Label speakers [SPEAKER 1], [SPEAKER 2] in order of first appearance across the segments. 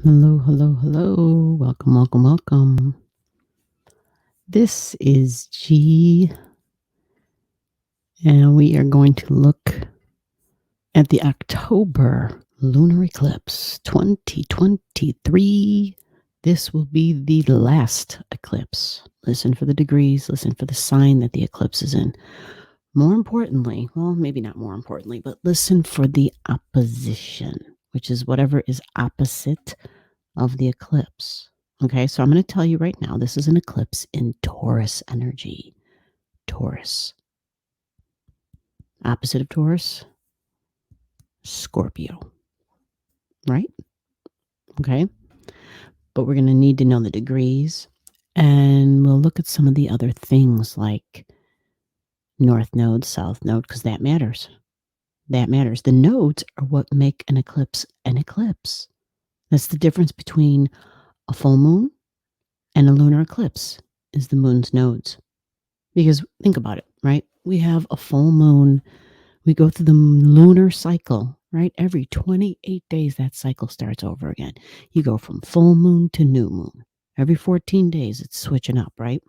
[SPEAKER 1] Hello, hello, hello. Welcome, welcome, welcome. This is G, and we are going to look at the October Lunar Eclipse 2023. This will be the last eclipse. Listen for the degrees, listen for the sign that the eclipse is in. More importantly, well, maybe not more importantly, but listen for the opposition, which is whatever is opposite of the eclipse. Okay, so I'm going to tell you right now, this is an eclipse in Taurus energy. Taurus. Opposite of Taurus, Scorpio. Right? Okay. But we're going to need to know the degrees. And we'll look at some of the other things like north node, south node, because that matters. That matters. The nodes are what make an eclipse an eclipse. That's the difference between a full moon and a lunar eclipse, is the moon's nodes. Because think about it, right? We have a full moon. We go through the lunar cycle, right? Every 28 days, that cycle starts over again. You go from full moon to new moon. Every 14 days, it's switching up, right?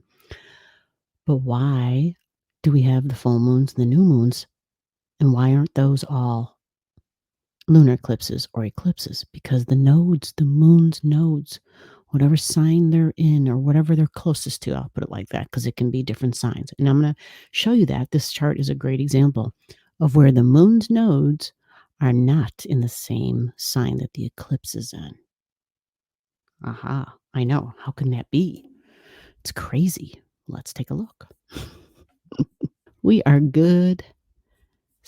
[SPEAKER 1] But why do we have the full moons and the new moons? And why aren't those all lunar eclipses or eclipses? Because the nodes, the moon's nodes, whatever sign they're in or whatever they're closest to, I'll put it like that, because it can be different signs. And I'm going to show you that. This chart is a great example of where the moon's nodes are not in the same sign that the eclipse is in. Aha, I know. How can that be? It's crazy. Let's take a look. We are good.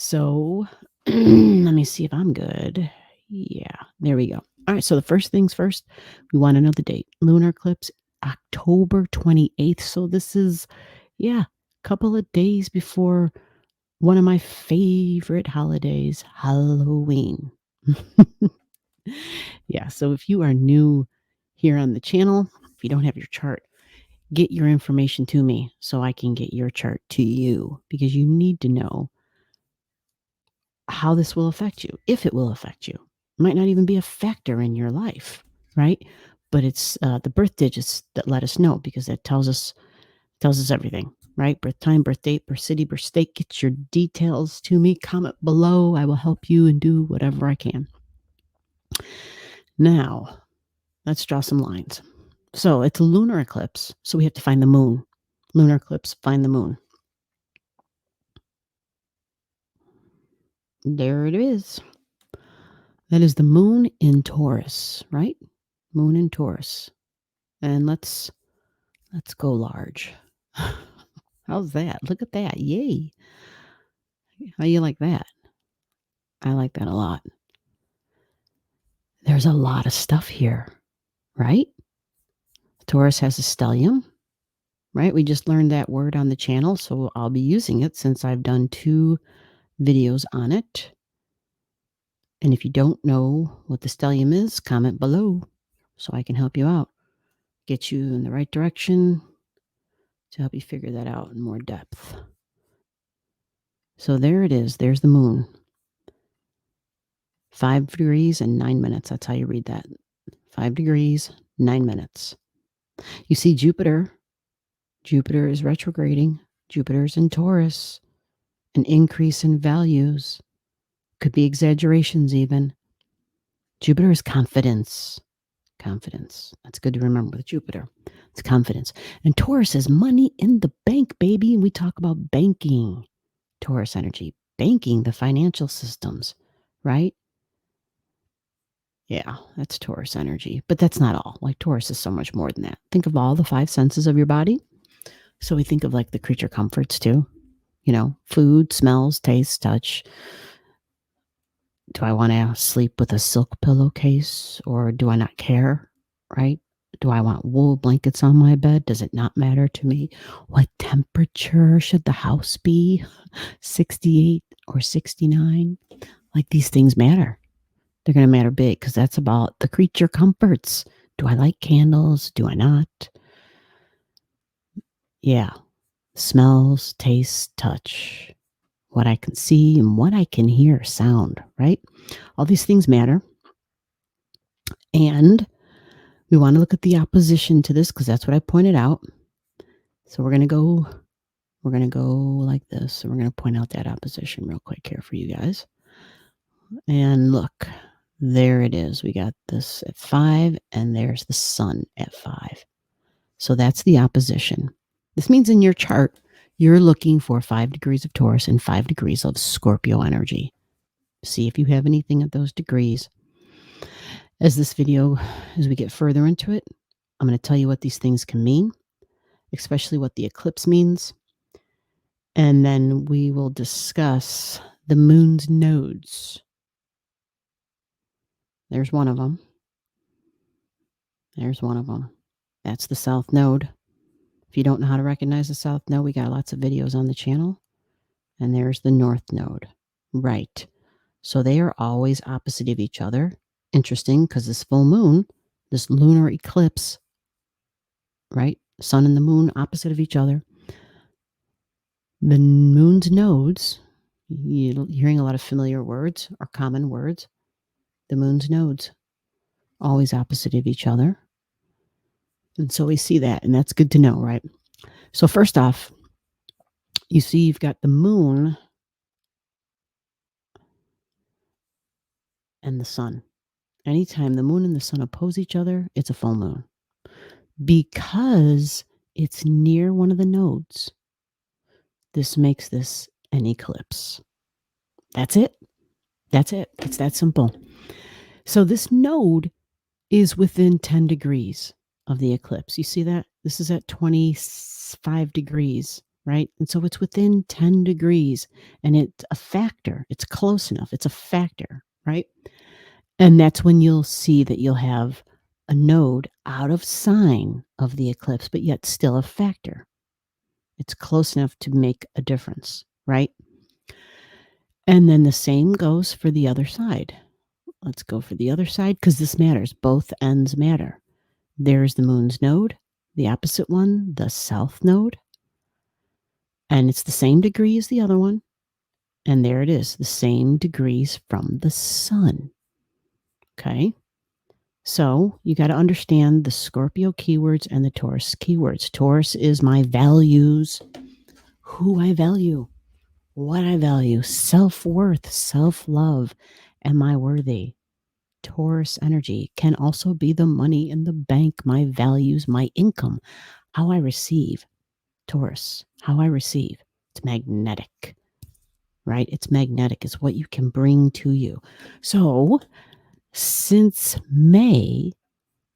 [SPEAKER 1] So let me see if I'm good. Yeah, there we go. All right, so the first things first, we want to know the date. Lunar eclipse, October 28th. So this is, a couple of days before one of my favorite holidays, Halloween. Yeah, so if you are new here on the channel, if you don't have your chart, get your information to me so I can get your chart to you, because you need to know how this will affect you, if it will affect you. It might not even be a factor in your life, right? But it's the birth digits that let us know, because that tells us everything, right? Birth time, birth date, birth city, birth state. Get your details to me. Comment below. I will help you and do whatever I can. Now, let's draw some lines. So it's a lunar eclipse, so we have to find the moon. Lunar eclipse, find the moon. There it is. That is the moon in Taurus, right? Moon in Taurus. And let's go large. How's that? Look at that. Yay. How you like that? I like that a lot. There's a lot of stuff here, right? Taurus has a stellium, right? We just learned that word on the channel, so I'll be using it since I've done 2 videos on it. And if you don't know what the stellium is, comment below so I can help you out, get you in the right direction to help you figure that out in more depth. So there it is. There's the moon. 5 degrees and 9 minutes. That's how you read that. 5 degrees, 9 minutes. You see Jupiter. Jupiter is retrograding. Jupiter's in Taurus. An increase in values. Could be exaggerations even. Jupiter is confidence. Confidence. That's good to remember with Jupiter. It's confidence. And Taurus is money in the bank, baby. And we talk about banking. Taurus energy. Banking the financial systems, right? Yeah, that's Taurus energy. But that's not all. Like, Taurus is so much more than that. Think of all the 5 senses of your body. So we think of like the creature comforts too. You know, food, smells, taste, touch. Do I want to sleep with a silk pillowcase, or do I not care, right? Do I want wool blankets on my bed? Does it not matter to me? What temperature should the house be? 68 or 69? Like, these things matter. They're going to matter big, because that's about the creature comforts. Do I like candles? Do I not? Yeah. Smells, taste, touch. What I can see and what I can hear, sound, right? All these things matter. And We want to look at the opposition to this because that's what I pointed out. So we're going to go like this. So we're going to point out that opposition real quick here for you guys. And look, there it is. We got this at 5, and there's the sun at 5. So that's the opposition. This means in your chart, you're looking for 5 degrees of Taurus and 5 degrees of Scorpio energy. See if you have anything at those degrees. As we get further into it, I'm going to tell you what these things can mean, especially what the eclipse means. And then we will discuss the moon's nodes. There's one of them. That's the south node. If you don't know how to recognize the south node, we got lots of videos on the channel. And there's the north node. Right. So they are always opposite of each other. Interesting, because this full moon, this lunar eclipse, right? Sun and the moon opposite of each other. The moon's nodes, you're hearing a lot of familiar words or common words. The moon's nodes, always opposite of each other. And so we see that, and that's good to know, right? So first off, you see you've got the moon and the sun. Anytime the moon and the sun oppose each other, it's a full moon. Because it's near one of the nodes, this makes this an eclipse. That's it. It's that simple. So this node is within 10 degrees of the eclipse. You see that? This is at 25 degrees, right? And so it's within 10 degrees, and it's a factor. It's close enough. It's a factor, right? And that's when you'll see that you'll have a node out of sign of the eclipse, but yet still a factor. It's close enough to make a difference, right? And then the same goes for the other side. Let's go for the other side because this matters. Both ends matter. There's the moon's node, the opposite one, the south node. And it's the same degree as the other one. And there it is, the same degrees from the sun. Okay. So you got to understand the Scorpio keywords and the Taurus keywords. Taurus is my values, who I value, what I value, self-worth, self-love. Am I worthy? Taurus energy can also be the money in the bank, my values, my income, how I receive. Taurus, how I receive. It's magnetic, right? It's magnetic. It's what you can bring to you. So since May,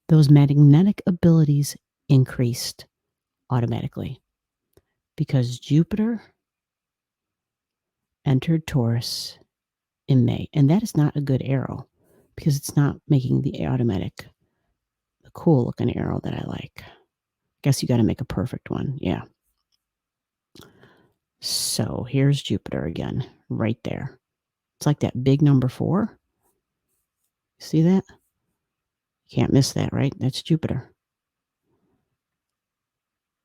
[SPEAKER 1] those magnetic abilities increased automatically because Jupiter entered Taurus in May. And that is not a good arrow because it's not making the cool looking arrow that I like. Guess you got to make a perfect one. Yeah. So here's Jupiter again, right there. It's like that big number 4. See that? Can't miss that, right? That's Jupiter.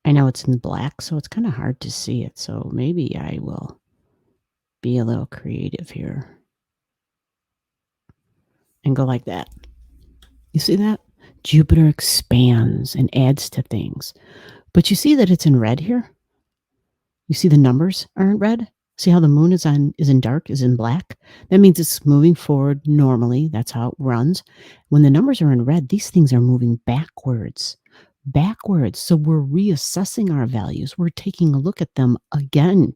[SPEAKER 1] I know it's in black, so it's kind of hard to see it. So maybe I will be a little creative here and go like that. You see that? Jupiter expands and adds to things. But you see that it's in red here? You see the numbers are in red? See how the moon is in dark, is in black? That means it's moving forward normally. That's how it runs. When the numbers are in red, these things are moving backwards. So we're reassessing our values. We're taking a look at them again.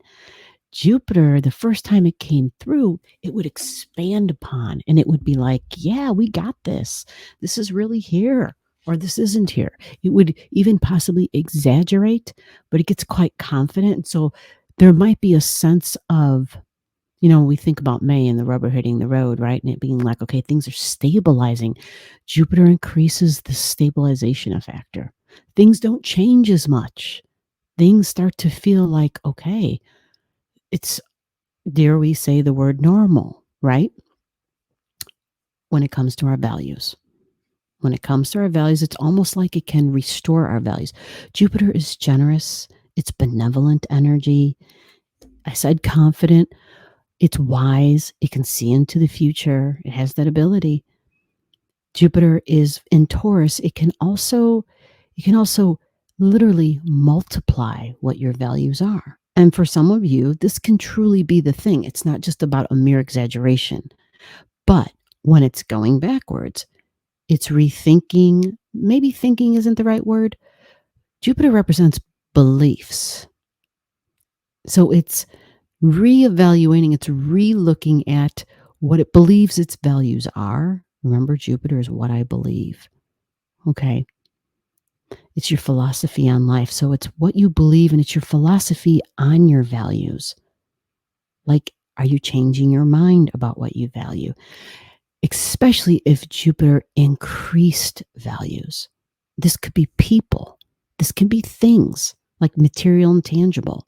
[SPEAKER 1] Jupiter, the first time it came through, it would expand upon and it would be like, yeah, we got this. This is really here, or this isn't here. It would even possibly exaggerate, but it gets quite confident. So there might be a sense of, we think about May and the rubber hitting the road, right? And it being like, okay, things are stabilizing. Jupiter increases the stabilization factor. Things don't change as much. Things start to feel like, okay, it's, dare we say the word normal, right? When it comes to our values. It's almost like it can restore our values. Jupiter is generous. It's benevolent energy. I said confident. It's wise. It can see into the future. It has that ability. Jupiter is in Taurus. It can also literally multiply what your values are. And for some of you, this can truly be the thing. It's not just about a mere exaggeration. But when it's going backwards, it's rethinking. Maybe thinking isn't the right word. Jupiter represents beliefs. So it's reevaluating, it's re-looking at what it believes its values are. Remember, Jupiter is what I believe. Okay. It's your philosophy on life. So it's what you believe and it's your philosophy on your values. Like, are you changing your mind about what you value? Especially if Jupiter increased values. This could be people. This can be things like material and tangible.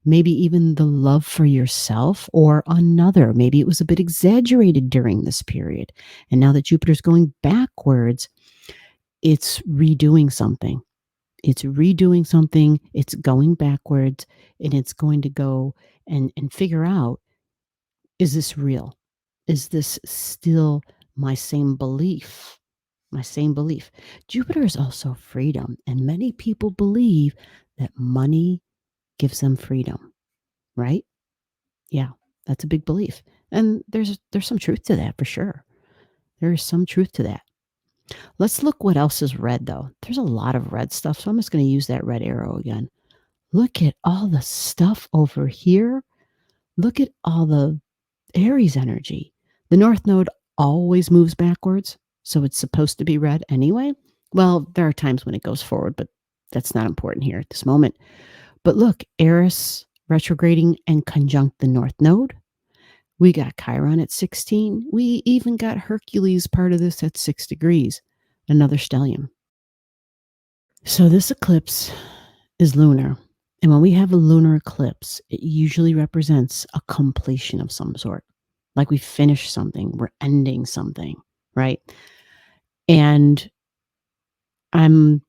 [SPEAKER 1] Maybe even the love for yourself or another. Maybe it was a bit exaggerated during this period. And now that Jupiter's going backwards, it's redoing something. It's redoing something. It's going backwards, and it's going to go and figure out, is this real? Is this still my same belief? My same belief. Jupiter is also freedom, and many people believe that money gives them freedom, right? Yeah, that's a big belief. And there's some truth to that for sure. There is some truth to that. Let's look what else is red though. There's a lot of red stuff, so I'm just going to use that red arrow again. Look at all the stuff over here. Look at all the Aries energy. The North Node always moves backwards, so it's supposed to be red anyway. Well, there are times when it goes forward, but that's not important here at this moment. But look, Eris retrograding and conjunct the North Node. We got Chiron at 16. We even got Hercules, part of this, at 6 degrees, another stellium. So this eclipse is lunar. And when we have a lunar eclipse, it usually represents a completion of some sort. Like we finished something, we're ending something, right? And I'm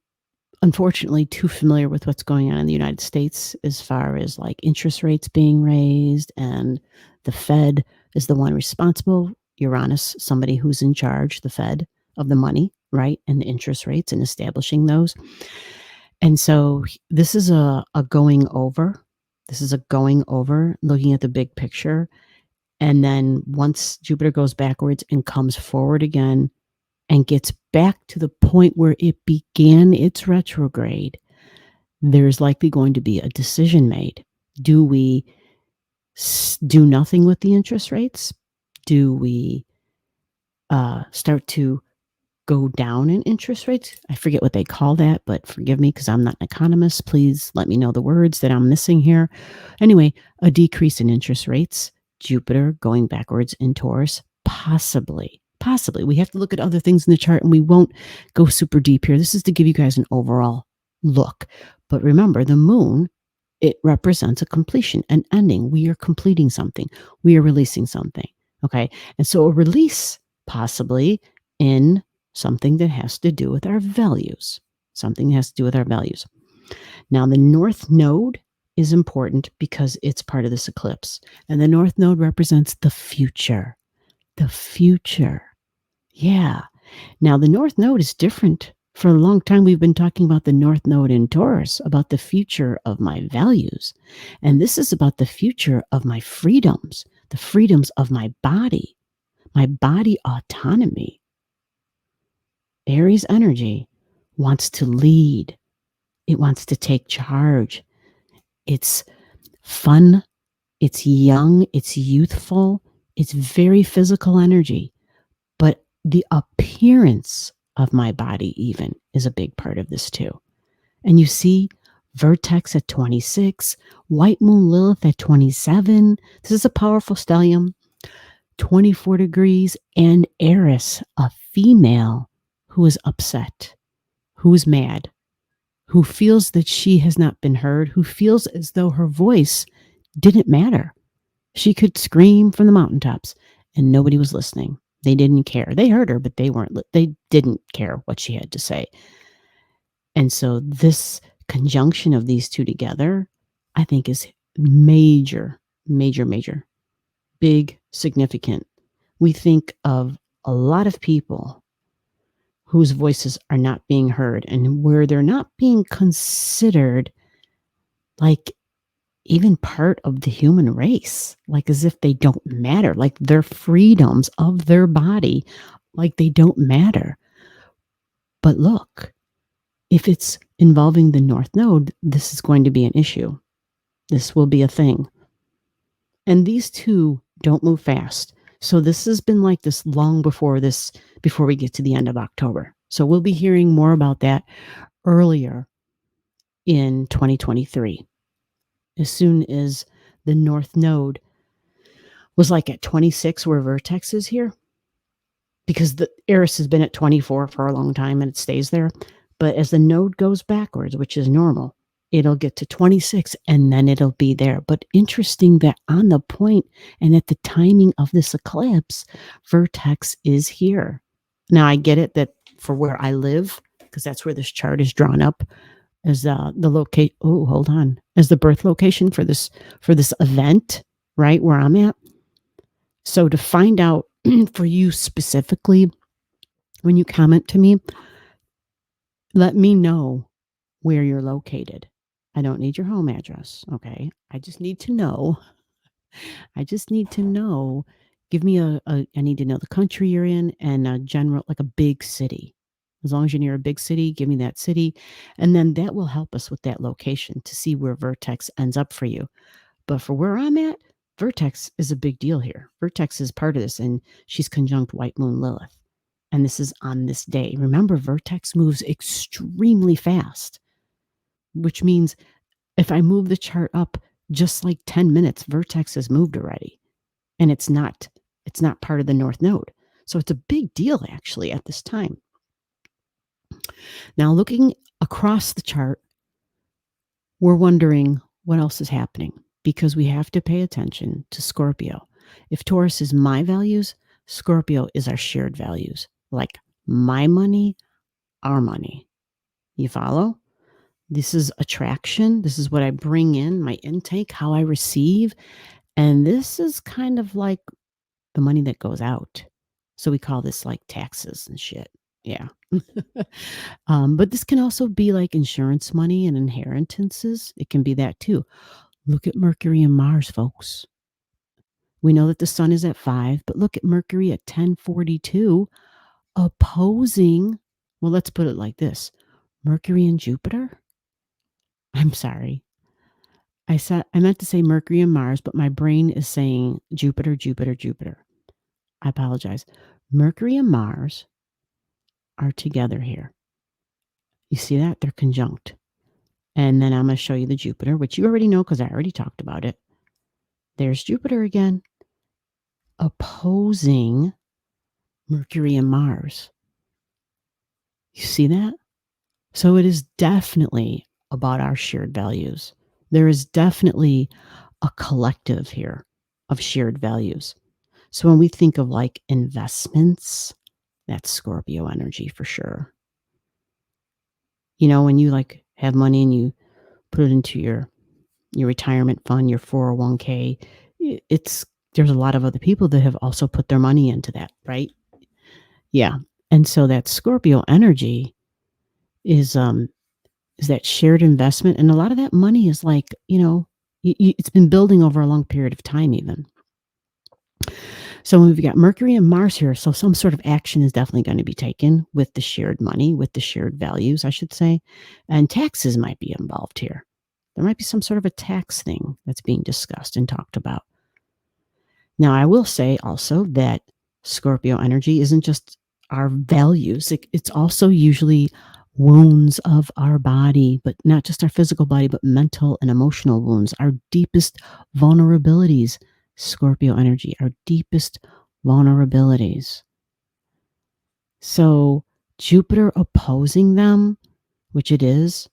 [SPEAKER 1] unfortunately too familiar with what's going on in the United States as far as like interest rates being raised, and the Fed is the one responsible. Uranus, somebody who's in charge, the Fed, of the money, right? And the interest rates and establishing those. And so this is a going over. This is a going over, looking at the big picture. And then once Jupiter goes backwards and comes forward again and gets back to the point where it began its retrograde, there's likely going to be a decision made. Do we do nothing with the interest rates? Do we start to go down in interest rates? I forget what they call that, but forgive me because I'm not an economist. Please let me know the words that I'm missing here. Anyway, a decrease in interest rates, Jupiter going backwards in Taurus, possibly. We have to look at other things in the chart, and we won't go super deep here. This is to give you guys an overall look. But remember, the moon, it represents a completion, an ending. We are completing something. We are releasing something. Okay. And so a release possibly in something that has to do with our values. Something that has to do with our values. Now, the North Node is important because it's part of this eclipse. And the North Node represents the future. The future. Yeah. Now, the North Node is different. For a long time, we've been talking about the North Node in Taurus, about the future of my values. And this is about the future of my freedoms, the freedoms of my body autonomy. Aries energy wants to lead. It wants to take charge. It's fun. It's young. It's youthful. It's very physical energy. But the appearance of my body even is a big part of this too. And you see Vertex at 26, White Moon Lilith at 27. This is a powerful stellium. 24 degrees, and Eris, a female who is upset, who is mad, who feels that she has not been heard, who feels as though her voice didn't matter. She could scream from the mountaintops and nobody was listening. They didn't care. They heard her, but they didn't care what she had to say. And so this conjunction of these two together, I think, is major, big, significant. We think of a lot of people whose voices are not being heard and where they're not being considered like even part of the human race, like as if they don't matter, like their freedoms of their body, like they don't matter. But look, if it's involving the North Node, this is going to be an issue. This will be a thing. And these two don't move fast. So this has been like this long before we get to the end of October. So we'll be hearing more about that earlier in 2023. As soon as the North Node was like at 26 where Vertex is here, because the Eris has been at 24 for a long time and it stays there. But as the node goes backwards, which is normal, it'll get to 26 and then it'll be there. But interesting that on the point and at the timing of this eclipse, Vertex is here. Now I get it that for where I live, because that's where this chart is drawn up as the locate. Oh, hold on, as the birth location for this event, right where I'm at. So to find out for you specifically, when you comment to me, let me know where you're located. I don't need your home address, okay? I just need to know. Give me I need to know the country you're in and a general, like a big city. As long as you're near a big city, give me that city. And then that will help us with that location to see where Vertex ends up for you. But for where I'm at, Vertex is a big deal here. Vertex is part of this, and she's conjunct White Moon Lilith. And this is on this day. Remember, Vertex moves extremely fast, which means if I move the chart up just like 10 minutes, Vertex has moved already. And it's not part of the North Node. So it's a big deal actually at this time. Now, looking across the chart, we're wondering what else is happening, because we have to pay attention to Scorpio. If Taurus is my values, Scorpio is our shared values, like my money, our money. You follow? This is attraction. This is what I bring in, my intake, how I receive. And this is kind of like the money that goes out. So we call this like taxes and shit. Yeah. But this can also be like insurance money and inheritances. It can be that too. Look at Mercury and Mars, folks. We know that the sun is at 5, but look at Mercury at 1042 opposing, well, let's put it like this. Mercury and Jupiter? I'm sorry. I meant to say Mercury and Mars, but my brain is saying Jupiter, Jupiter, Jupiter. I apologize. Mercury and Mars are together here. You see that? They're conjunct. And then I'm going to show you the Jupiter, which you already know because I already talked about it. There's Jupiter again, opposing Mercury and Mars. You see that? So it is definitely about our shared values. There is definitely a collective here of shared values. So when we think of like investments, that's Scorpio energy for sure. You know, when you like have money and you put it into your retirement fund, your 401k, there's a lot of other people that have also put their money into that, right? Yeah. And so that Scorpio energy is that shared investment. And a lot of that money is like, you know, it's been building over a long period of time even. So we've got Mercury and Mars here. So some sort of action is definitely going to be taken with the shared money, with the shared values, I should say. And taxes might be involved here. There might be some sort of a tax thing that's being discussed and talked about. Now, I will say also that Scorpio energy isn't just our values. It's also usually wounds of our body, but not just our physical body, but mental and emotional wounds, our deepest vulnerabilities. Scorpio energy, our deepest vulnerabilities. So Jupiter opposing them, which it is,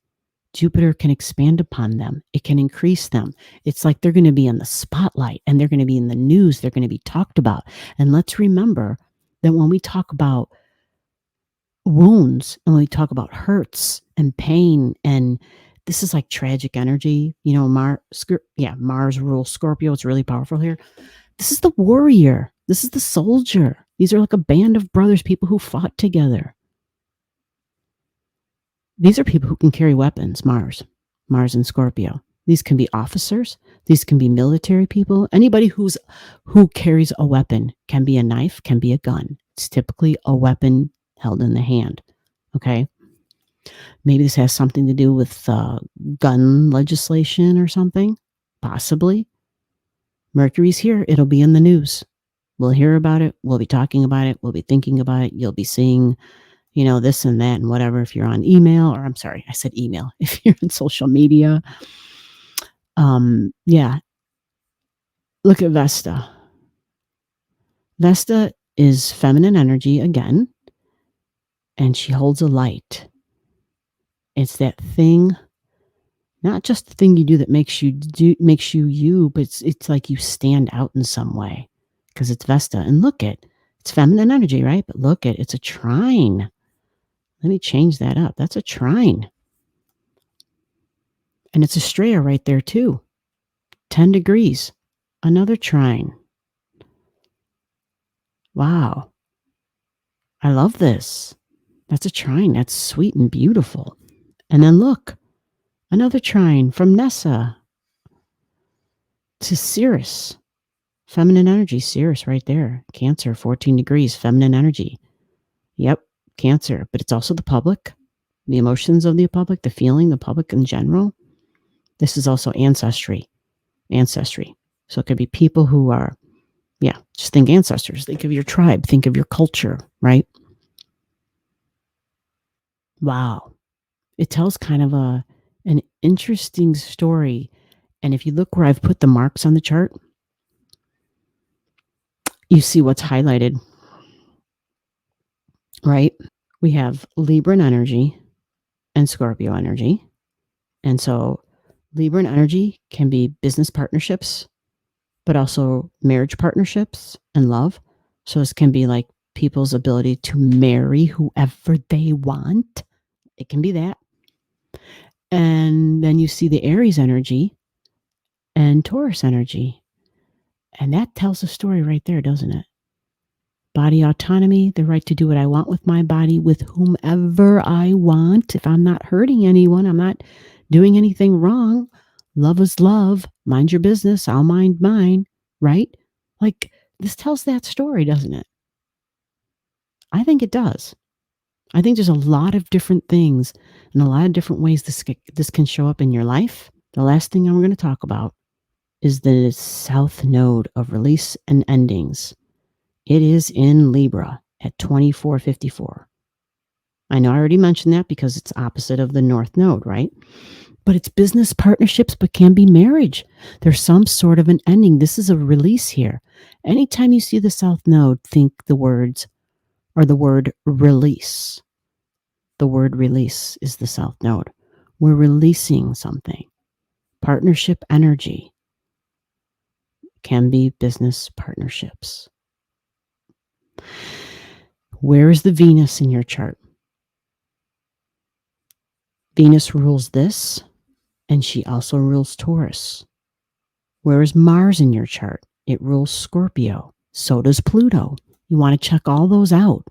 [SPEAKER 1] Jupiter can expand upon them. It can increase them. It's like they're going to be in the spotlight and they're going to be in the news. They're going to be talked about. And let's remember that when we talk about wounds and when we talk about hurts and pain, and this is like tragic energy, you know, Mars rules Scorpio. It's really powerful here. This is the warrior. This is the soldier. These are like a band of brothers, people who fought together. These are people who can carry weapons, Mars and Scorpio. These can be officers. These can be military people. Anybody who carries a weapon, can be a knife, can be a gun. It's typically a weapon held in the hand. Okay. Maybe this has something to do with gun legislation or something. Possibly. Mercury's here. It'll be in the news. We'll hear about it. We'll be talking about it. We'll be thinking about it. You'll be seeing, this and that and whatever. If you're on email, or I'm sorry, I said email. If you're on social media, yeah. Look at Vesta. Vesta is feminine energy again, and she holds a light. It's that thing, not just the thing you do that makes you you, but it's like you stand out in some way because it's Vesta. And it's feminine energy, right? But it's a trine. Let me change that up. That's a trine. And it's Estrella right there too. 10 degrees. Another trine. Wow. I love this. That's a trine. That's sweet and beautiful. And then look, another trine from Nessa to Sirius. Feminine energy, Sirius right there. Cancer, 14 degrees, feminine energy. Yep, Cancer. But it's also the public, the emotions of the public, the feeling, the public in general. This is also ancestry. So it could be people who are, just think ancestors. Think of your tribe. Think of your culture, right? Wow. It tells kind of an interesting story. And if you look where I've put the marks on the chart, you see what's highlighted, right? We have Libran energy and Scorpio energy. And so Libran energy can be business partnerships, but also marriage partnerships and love. So this can be like people's ability to marry whoever they want. It can be that. And then you see the Aries energy and Taurus energy. And that tells a story right there, doesn't it? Body autonomy, the right to do what I want with my body, with whomever I want. If I'm not hurting anyone, I'm not doing anything wrong. Love is love. Mind your business. I'll mind mine. Right? Like, this tells that story, doesn't it? I think it does. I think there's a lot of different things and a lot of different ways this can show up in your life. The last thing I'm going to talk about is the South Node of release and endings. It is in Libra at 2454. I know I already mentioned that because it's opposite of the North Node, right? But it's business partnerships, but can be marriage. There's some sort of an ending. This is a release here. Anytime you see the South Node, think the words or the word release. The word release is the South Node. We're releasing something. Partnership energy can be business partnerships. Where is the Venus in your chart? Venus rules this, and she also rules Taurus. Where is Mars in your chart? It rules Scorpio. So does Pluto. You want to check all those out.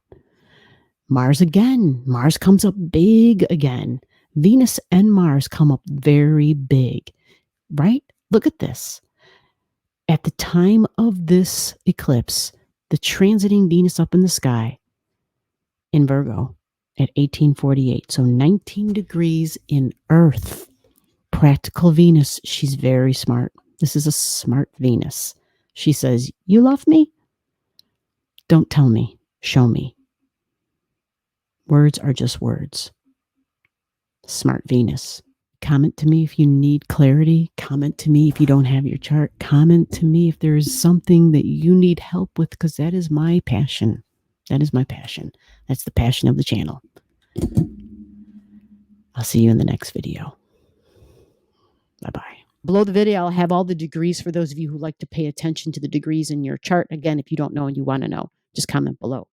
[SPEAKER 1] Mars again. Mars comes up big again. Venus and Mars come up very big, right? Look at this. At the time of this eclipse, the transiting Venus up in the sky in Virgo at 1848. So 19 degrees in Earth. Practical Venus. She's very smart. This is a smart Venus. She says, you love me? Don't tell me. Show me. Words are just words. Smart Venus. Comment to me if you need clarity. Comment to me if you don't have your chart. Comment to me if there is something that you need help with, because that is my passion. That is my passion. That's the passion of the channel. I'll see you in the next video. Bye-bye. Below the video, I'll have all the degrees for those of you who like to pay attention to the degrees in your chart. Again, if you don't know and you want to know, just comment below.